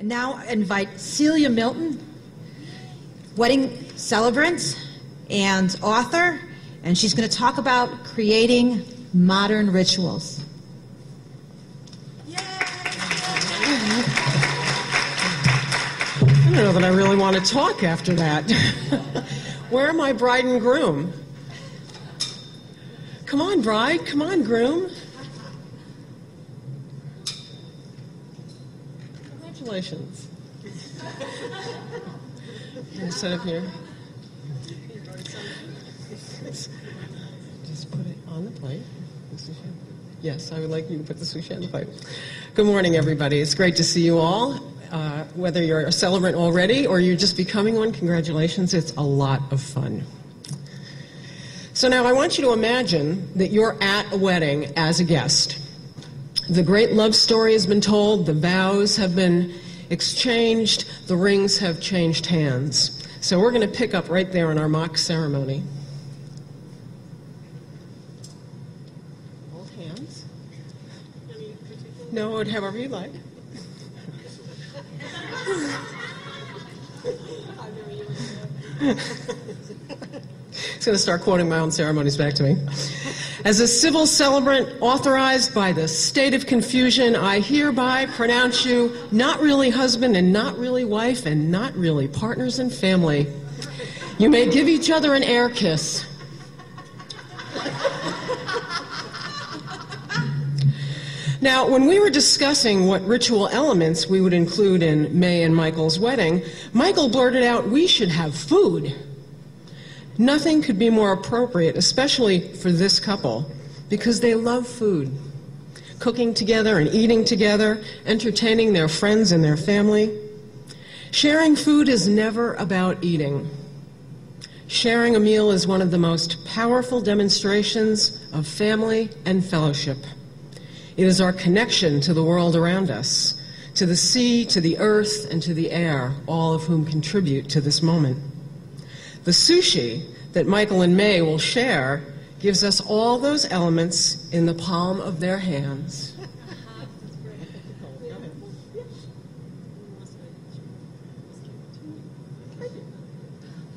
And now I invite Celia Milton, wedding celebrant and author, and she's going to talk about creating modern rituals. Yay! I don't know that I really want to talk after that. Where are my bride and groom? Come on, bride. Come on, groom. Congratulations. I'm going to set up here. Just put it on the plate. Yes, I would like you to put the sushi on the plate. Good morning, everybody. It's great to see you all. Whether you're a celebrant already or you're just becoming one, congratulations. It's a lot of fun. So now I want you to imagine that you're at a wedding as a guest. The great love story has been told, the vows have been exchanged, the rings have changed hands. So we're going to pick up right there in our mock ceremony. Hold hands. No, however you like. He's going to start quoting my own ceremonies back to me. As a civil celebrant authorized by the state of confusion, I hereby pronounce you not really husband and not really wife and not really partners in family. You may give each other an air kiss. Now, when we were discussing what ritual elements we would include in May and Michael's wedding, Michael blurted out, we should have food. Nothing could be more appropriate, especially for this couple, because they love food. Cooking together and eating together, entertaining their friends and their family. Sharing food is never about eating. Sharing a meal is one of the most powerful demonstrations of family and fellowship. It is our connection to the world around us, to the sea, to the earth, and to the air, all of whom contribute to this moment. The sushi that Michael and May will share gives us all those elements in the palm of their hands.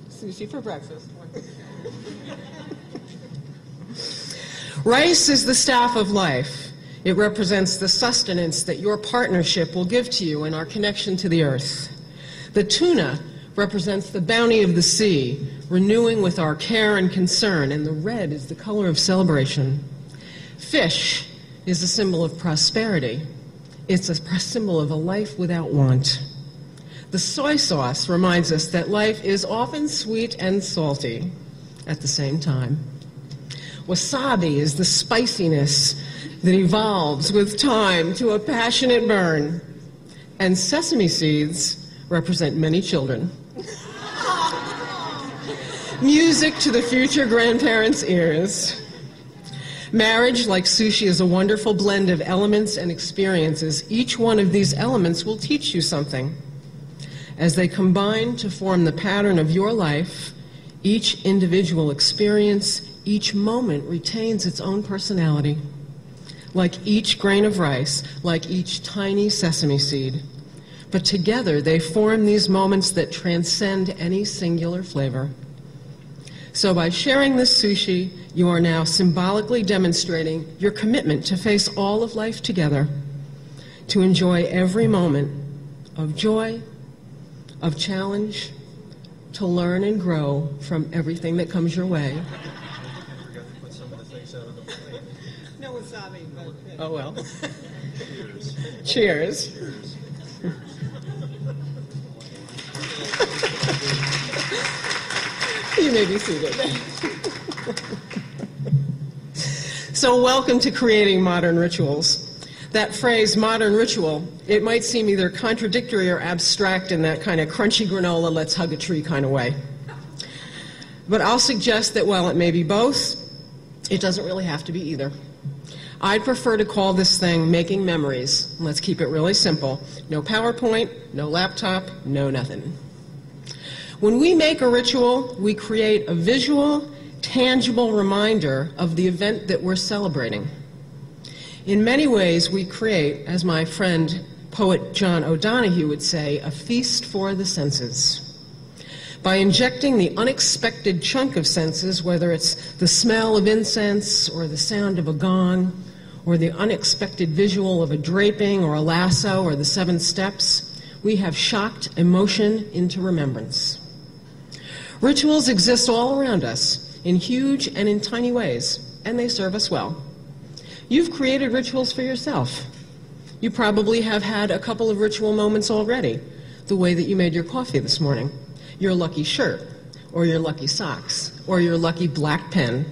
Sushi for breakfast. Rice is the staff of life. It represents the sustenance that your partnership will give to you in our connection to the earth. The tuna represents the bounty of the sea, renewing with our care and concern, and the red is the color of celebration. Fish is a symbol of prosperity. It's a symbol of a life without want. The soy sauce reminds us that life is often sweet and salty at the same time. Wasabi is the spiciness that evolves with time to a passionate burn. And sesame seeds represent many children. Music to the future grandparents' ears. Marriage, like sushi, is a wonderful blend of elements and experiences. Each one of these elements will teach you something. As they combine to form the pattern of your life, each individual experience, each moment retains its own personality. Like each grain of rice, like each tiny sesame seed. But together they form these moments that transcend any singular flavor. So by sharing this sushi, you are now symbolically demonstrating your commitment to face all of life together, to enjoy every moment of joy, of challenge, to learn and grow from everything that comes your way. No wasabi, but... Oh, well. Cheers. You may be seated. So welcome to Creating Modern Rituals. That phrase, modern ritual, it might seem either contradictory or abstract in that kind of crunchy granola, let's hug a tree kind of way. But I'll suggest that while it may be both, it doesn't really have to be either. I'd prefer to call this thing making memories. Let's keep it really simple. No PowerPoint, no laptop, no nothing. When we make a ritual, we create a visual, tangible reminder of the event that we're celebrating. In many ways, we create, as my friend Poet John O'Donohue would say, a feast for the senses. By injecting the unexpected chunk of senses, whether it's the smell of incense or the sound of a gong, or the unexpected visual of a draping or a lasso or the 7 steps, we have shocked emotion into remembrance. Rituals exist all around us, in huge and in tiny ways, and they serve us well. You've created rituals for yourself. You probably have had a couple of ritual moments already, the way that you made your coffee this morning, your lucky shirt, or your lucky socks, or your lucky black pen,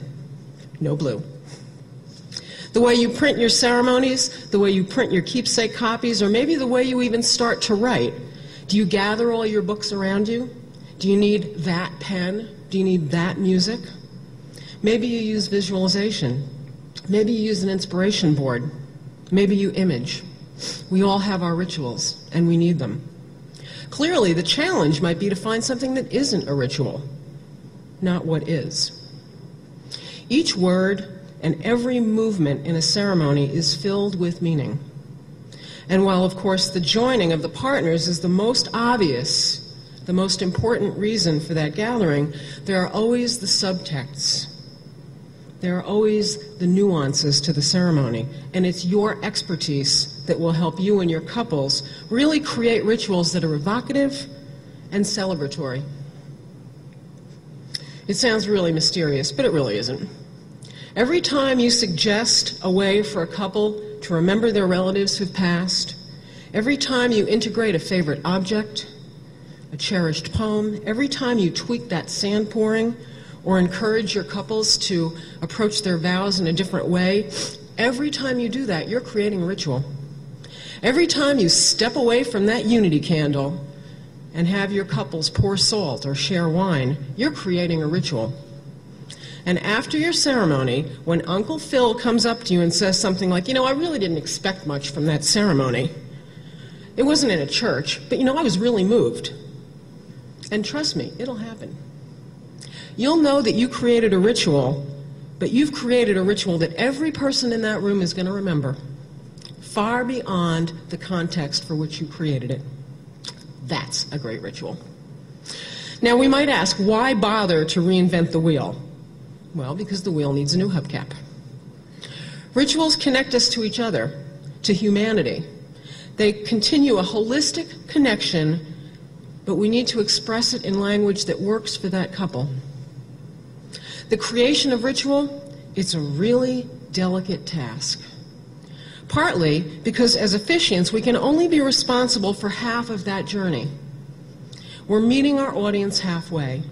no blue. The way you print your ceremonies, the way you print your keepsake copies, or maybe the way you even start to write. Do you gather all your books around you? Do you need that pen? Do you need that music? Maybe you use visualization. Maybe you use an inspiration board. Maybe you image. We all have our rituals, and we need them. Clearly, the challenge might be to find something that isn't a ritual, not what is. Each word and every movement in a ceremony is filled with meaning. And while, of course, the joining of the partners is the most obvious, the most important reason for that gathering, there are always the subtexts. There are always the nuances to the ceremony, and it's your expertise that will help you and your couples really create rituals that are evocative and celebratory. It sounds really mysterious, but it really isn't. Every time you suggest a way for a couple to remember their relatives who've passed, every time you integrate a favorite object, a cherished poem, every time you tweak that sand pouring or encourage your couples to approach their vows in a different way, every time you do that, you're creating a ritual. Every time you step away from that unity candle and have your couples pour salt or share wine, you're creating a ritual. And after your ceremony, when Uncle Phil comes up to you and says something like, I really didn't expect much from that ceremony. It wasn't in a church, but I was really moved. And trust me, it'll happen. You'll know that you created a ritual, but you've created a ritual that every person in that room is going to remember, far beyond the context for which you created it. That's a great ritual. Now, we might ask, why bother to reinvent the wheel? Well, because the wheel needs a new hubcap. Rituals connect us to each other, to humanity. They continue a holistic connection, but we need to express it in language that works for that couple. The creation of ritual, it's a really delicate task. Partly because as officiants, we can only be responsible for half of that journey. We're meeting our audience halfway.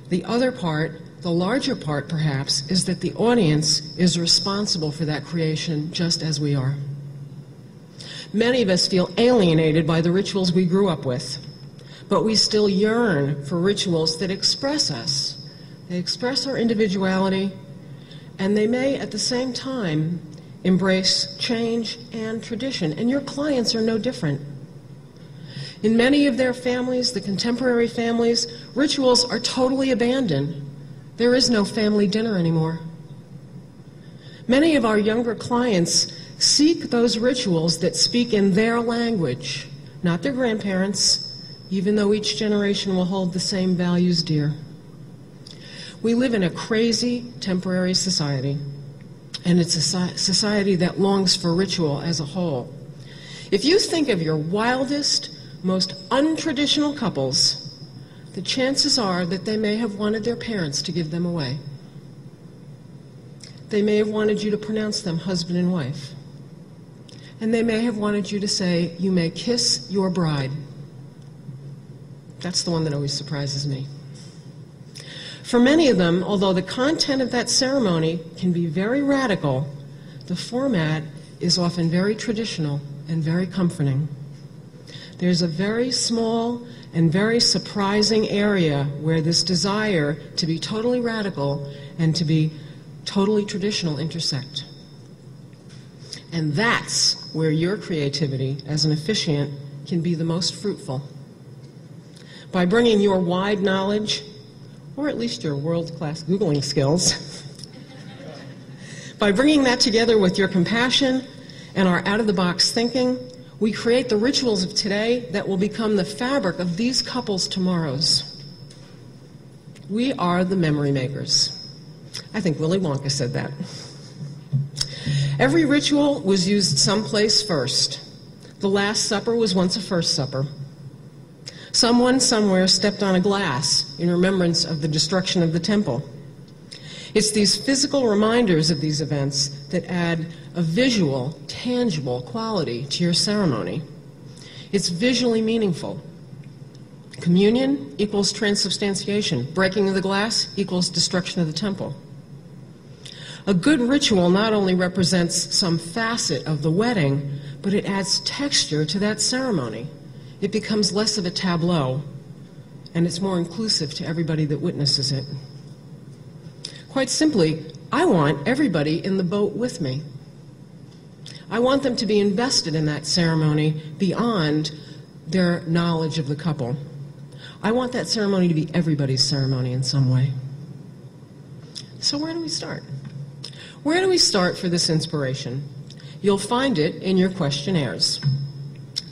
The other part, the larger part perhaps, is that the audience is responsible for that creation just as we are. Many of us feel alienated by the rituals we grew up with, but we still yearn for rituals that express us. They express our individuality, and they may at the same time embrace change and tradition, and your clients are no different. In many of their families, the contemporary families, rituals are totally abandoned. There is no family dinner anymore. Many of our younger clients seek those rituals that speak in their language, not their grandparents', even though each generation will hold the same values dear. We live in a crazy, temporary society, and it's a society that longs for ritual as a whole. If you think of your wildest, most untraditional couples, the chances are that they may have wanted their parents to give them away. They may have wanted you to pronounce them husband and wife. And they may have wanted you to say, "You may kiss your bride." That's the one that always surprises me. For many of them, although the content of that ceremony can be very radical, the format is often very traditional and very comforting. There's a very small and very surprising area where this desire to be totally radical and to be totally traditional intersect. And that's where your creativity as an officiant can be the most fruitful. By bringing your wide knowledge, or at least your world-class Googling skills, by bringing that together with your compassion and our out-of-the-box thinking, We create the rituals of today that will become the fabric of these couples' tomorrows. We are the memory makers. I think Willy Wonka said that. Every ritual was used someplace first. The Last Supper was once a first supper. Someone somewhere stepped on a glass in remembrance of the destruction of the temple. It's these physical reminders of these events that add a visual, tangible quality to your ceremony. It's visually meaningful. Communion equals transubstantiation. Breaking of the glass equals destruction of the temple. A good ritual not only represents some facet of the wedding, but it adds texture to that ceremony. It becomes less of a tableau, and it's more inclusive to everybody that witnesses it. Quite simply, I want everybody in the boat with me. I want them to be invested in that ceremony beyond their knowledge of the couple. I want that ceremony to be everybody's ceremony in some way. So where do we start? Where do we start for this inspiration? You'll find it in your questionnaires,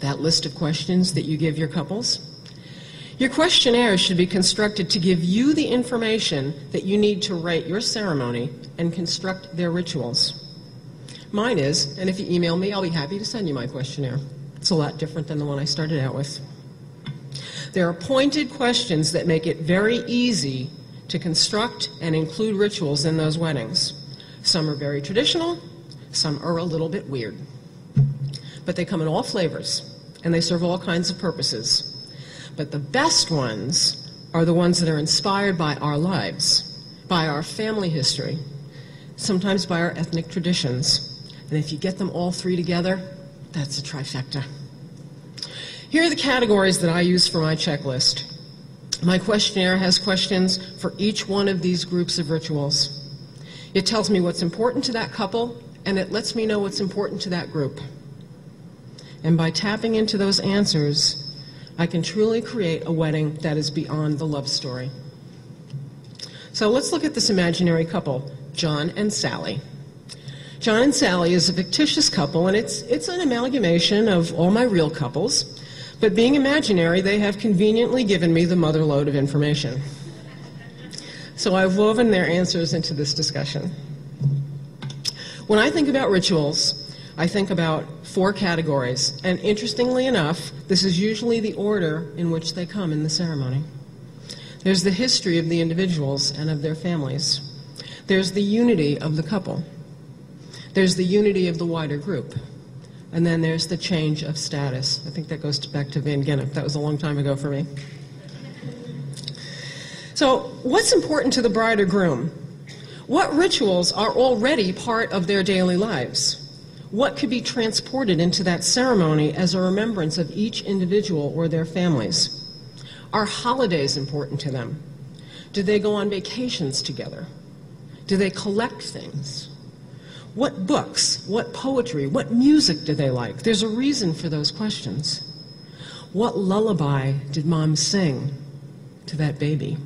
that list of questions that you give your couples. Your questionnaires should be constructed to give you the information that you need to write your ceremony and construct their rituals. Mine is, and if you email me, I'll be happy to send you my questionnaire. It's a lot different than the one I started out with. There are pointed questions that make it very easy to construct and include rituals in those weddings. Some are very traditional, some are a little bit weird. But they come in all flavors, and they serve all kinds of purposes. But the best ones are the ones that are inspired by our lives, by our family history, sometimes by our ethnic traditions. And if you get them all three together, that's a trifecta. Here are the categories that I use for my checklist. My questionnaire has questions for each one of these groups of rituals. It tells me what's important to that couple, and it lets me know what's important to that group. And by tapping into those answers, I can truly create a wedding that is beyond the love story. So let's look at this imaginary couple, John and Sally. John and Sally is a fictitious couple, and it's an amalgamation of all my real couples. But being imaginary, they have conveniently given me the mother lode of information. So I've woven their answers into this discussion. When I think about rituals, I think about 4 categories, and interestingly enough, this is usually the order in which they come in the ceremony. There's the history of the individuals and of their families. There's the unity of the couple. There's the unity of the wider group. And then there's the change of status. I think that goes back to Van Gennep. That was a long time ago for me. So what's important to the bride or groom? What rituals are already part of their daily lives? What could be transported into that ceremony as a remembrance of each individual or their families? Are holidays important to them? Do they go on vacations together? Do they collect things? What books, what poetry, what music do they like? There's a reason for those questions. What lullaby did mom sing to that baby?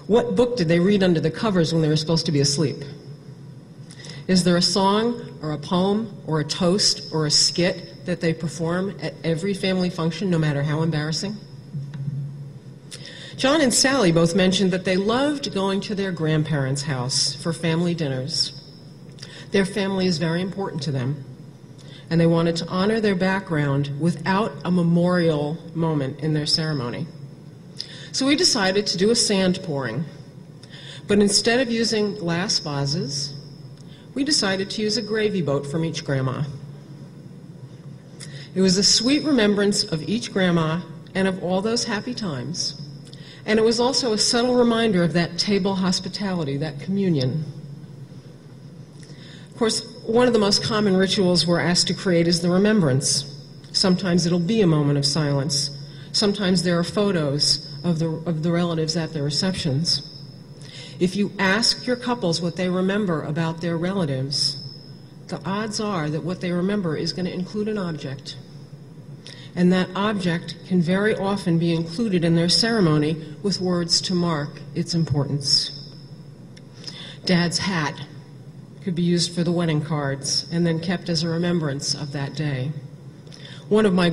What book did they read under the covers when they were supposed to be asleep? Is there a song or a poem or a toast or a skit that they perform at every family function, no matter how embarrassing? John and Sally both mentioned that they loved going to their grandparents' house for family dinners. Their family is very important to them, and they wanted to honor their background without a memorial moment in their ceremony. So we decided to do a sand pouring, but instead of using glass vases, we decided to use a gravy boat from each grandma. It was a sweet remembrance of each grandma and of all those happy times. And it was also a subtle reminder of that table hospitality, that communion. Of course, one of the most common rituals we're asked to create is the remembrance. Sometimes it'll be a moment of silence. Sometimes there are photos of the relatives at their receptions. If you ask your couples what they remember about their relatives, the odds are that what they remember is going to include an object. And that object can very often be included in their ceremony with words to mark its importance. Dad's hat could be used for the wedding cards and then kept as a remembrance of that day. one of my